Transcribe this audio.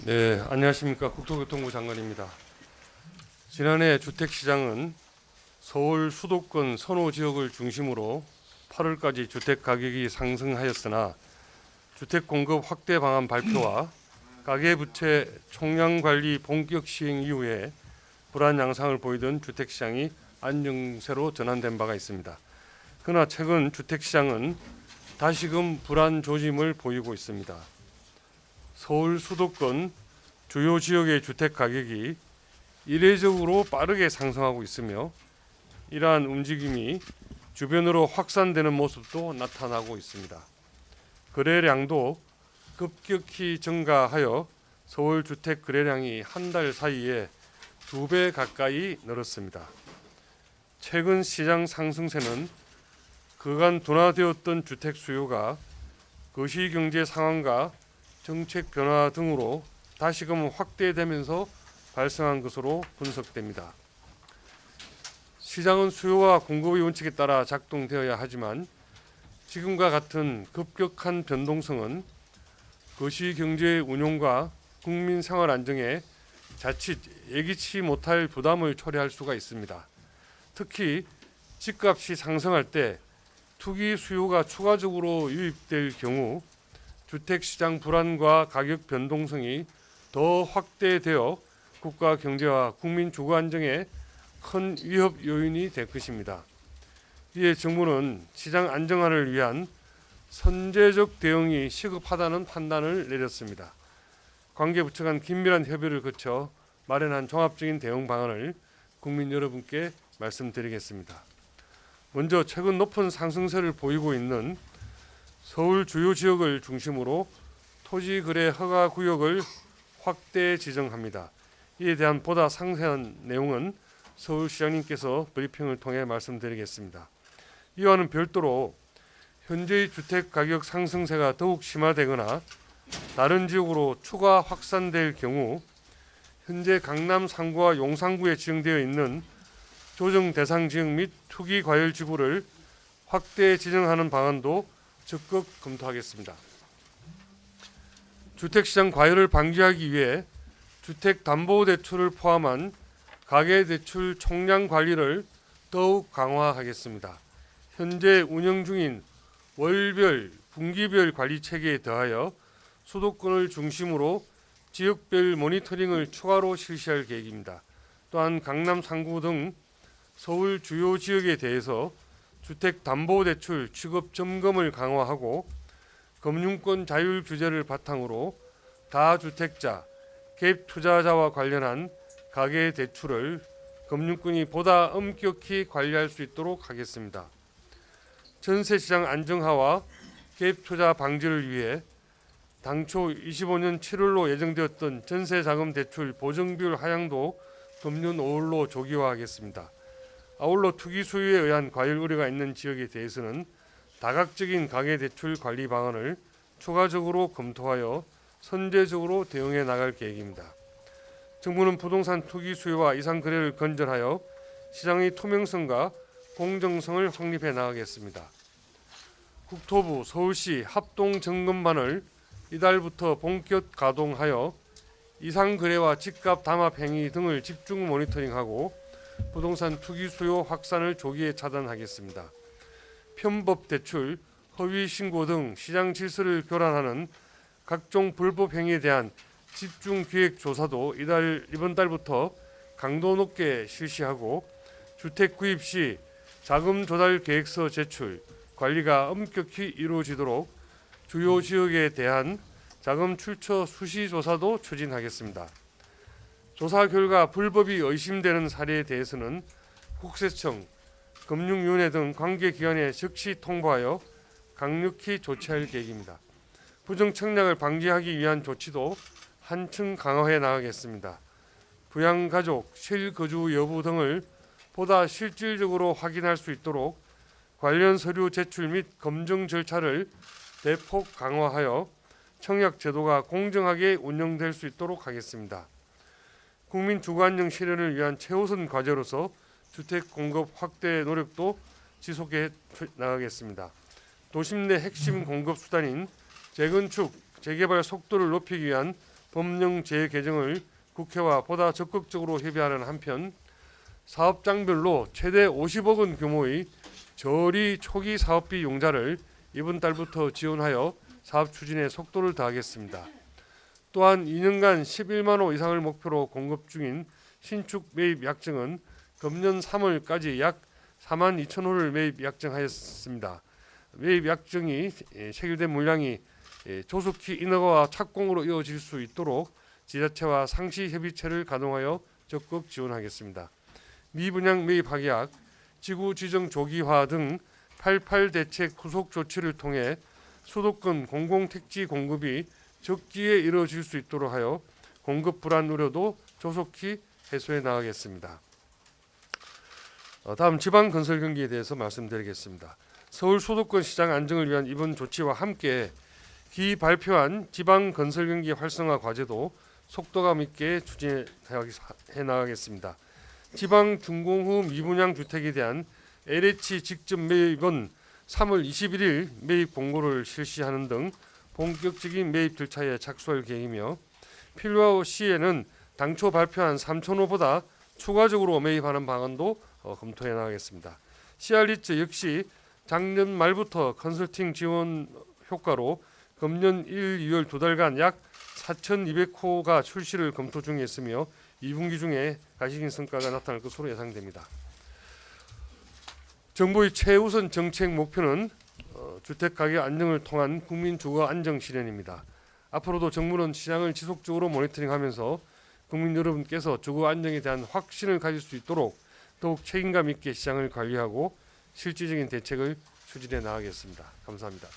네, 안녕하십니까. 국토교통부 장관입니다. 지난해 주택시장은 서울 수도권 선호 지역을 중심으로 8월까지 주택 가격이 상승하였으나 주택 공급 확대 방안 발표와 가계부채 총량 관리 본격 시행 이후에 불안 양상을 보이던 주택시장이 안정세로 전환된 바가 있습니다. 그러나 최근 주택시장은 다시금 불안 조짐을 보이고 있습니다. 서울 수도권 주요 지역의 주택 가격이 이례적으로 빠르게 상승하고 있으며 이러한 움직임이 주변으로 확산되는 모습도 나타나고 있습니다. 거래량도 급격히 증가하여 서울 주택 거래량이 한 달 사이에 2배 가까이 늘었습니다. 최근 시장 상승세는 그간 둔화되었던 주택 수요가 거시경제 상황과 정책 변화 등으로 다시금 확대되면서 발생한 것으로 분석됩니다. 시장은 수요와 공급의 원칙에 따라 작동되어야 하지만 지금과 같은 급격한 변동성은 거시경제의 운용과 국민 생활 안정에 자칫 예기치 못할 부담을 초래할 수가 있습니다. 특히 집값이 상승할 때 투기 수요가 추가적으로 유입될 경우 주택시장 불안과 가격 변동성이 더 확대되어 국가 경제와 국민 주거 안정에 큰 위협 요인이 될 것입니다. 이에 정부는 시장 안정화를 위한 선제적 대응이 시급하다는 판단을 내렸습니다. 관계부처 간 긴밀한 협의를 거쳐 마련한 종합적인 대응 방안을 국민 여러분께 말씀드리겠습니다. 먼저 최근 높은 상승세를 보이고 있는 서울 주요 지역을 중심으로 토지거래 허가 구역을 확대 지정합니다. 이에 대한 보다 상세한 내용은 서울시장님께서 브리핑을 통해 말씀드리겠습니다. 이와는 별도로 현재의 주택 가격 상승세가 더욱 심화되거나 다른 지역으로 추가 확산될 경우 현재 강남 3구와 용산구에 지정되어 있는 조정 대상 지역 및 투기 과열 지구를 확대 지정하는 방안도 적극 검토하겠습니다. 주택시장 과열을 방지하기 위해 주택담보대출을 포함한 가계대출 총량 관리를 더욱 강화하겠습니다. 현재 운영 중인 월별, 분기별 관리 체계에 더하여 수도권을 중심으로 지역별 모니터링을 추가로 실시할 계획입니다. 또한 강남 3구 등 서울 주요 지역에 대해서 주택담보대출 취급 점검을 강화하고 금융권 자율 규제를 바탕으로 다주택자, 갭 투자자와 관련한 가계대출을 금융권이 보다 엄격히 관리할 수 있도록 하겠습니다. 전세시장 안정화와 갭 투자 방지를 위해 당초 25년 7월로 예정되었던 전세자금 대출 보증비율 하향도 금년 5월로 조기화하겠습니다. 아울러 투기 수요에 의한 과열 우려가 있는 지역에 대해서는 다각적인 가계대출 관리 방안을 추가적으로 검토하여 선제적으로 대응해 나갈 계획입니다. 정부는 부동산 투기 수요와 이상 거래를 건전하여 시장의 투명성과 공정성을 확립해 나가겠습니다. 국토부 서울시 합동점검반을 이달부터 본격 가동하여 이상 거래와 집값 담합 행위 등을 집중 모니터링하고 부동산 투기 수요 확산을 조기에 차단하겠습니다. 편법 대출, 허위 신고 등 시장 질서를 교란하는 각종 불법 행위에 대한 집중 기획 조사도 이번 달부터 강도 높게 실시하고 주택 구입 시 자금 조달 계획서 제출, 관리가 엄격히 이루어지도록 주요 지역에 대한 자금 출처 수시 조사도 추진하겠습니다. 조사 결과 불법이 의심되는 사례에 대해서는 국세청, 금융위원회 등 관계기관에 즉시 통보하여 강력히 조치할 계획입니다. 부정청약을 방지하기 위한 조치도 한층 강화해 나가겠습니다. 부양가족, 실거주 여부 등을 보다 실질적으로 확인할 수 있도록 관련 서류 제출 및 검증 절차를 대폭 강화하여 청약 제도가 공정하게 운영될 수 있도록 하겠습니다. 국민 주거 안정 실현을 위한 최우선 과제로서 주택 공급 확대 노력도 지속해 나가겠습니다. 도심 내 핵심 공급 수단인 재건축, 재개발 속도를 높이기 위한 법령 재개정을 국회와 보다 적극적으로 협의하는 한편 사업장별로 최대 50억 원 규모의 저리 초기 사업비 융자를 이번 달부터 지원하여 사업 추진에 속도를 더하겠습니다. 또한 2년간 11만 호 이상을 목표로 공급 중인 신축 매입 약정은 금년 3월까지 약 4만 2천 호를 매입 약정하였습니다. 매입 약정이 체결된 물량이 조속히 인허가와 착공으로 이어질 수 있도록 지자체와 상시 협의체를 가동하여 적극 지원하겠습니다. 미분양 매입 확약, 지구 지정 조기화 등 88 대책 후속 조치를 통해 수도권 공공택지 공급이 적기에 이루어질 수 있도록 하여 공급 불안 우려도 조속히 해소해 나가겠습니다. 다음 지방 건설 경기에 대해서 말씀드리겠습니다. 서울 수도권 시장 안정을 위한 이번 조치와 함께 기 발표한 지방 건설 경기 활성화 과제도 속도감 있게 추진해 나가겠습니다. 지방 준공 후 미분양 주택에 대한 LH 직접 매입은 3월 21일 매입 공고를 실시하는 등 본격적인 매입 절차에 착수할 계획이며 필요할 시에는 당초 발표한 3,000호보다 추가적으로 매입하는 방안도 검토해 나가겠습니다. CR리츠 역시 작년 말부터 컨설팅 지원 효과로 금년 1, 2월 두 달간 약 4,200호가 출시를 검토 중에 있으며 2분기 중에 가시적인 성과가 나타날 것으로 예상됩니다. 정부의 최우선 정책 목표는 주택가격 안정을 통한 국민 주거 안정 실현입니다. 앞으로도 정부는 시장을 지속적으로 모니터링하면서 국민 여러분께서 주거 안정에 대한 확신을 가질 수 있도록 더욱 책임감 있게 시장을 관리하고 실질적인 대책을 추진해 나가겠습니다. 감사합니다.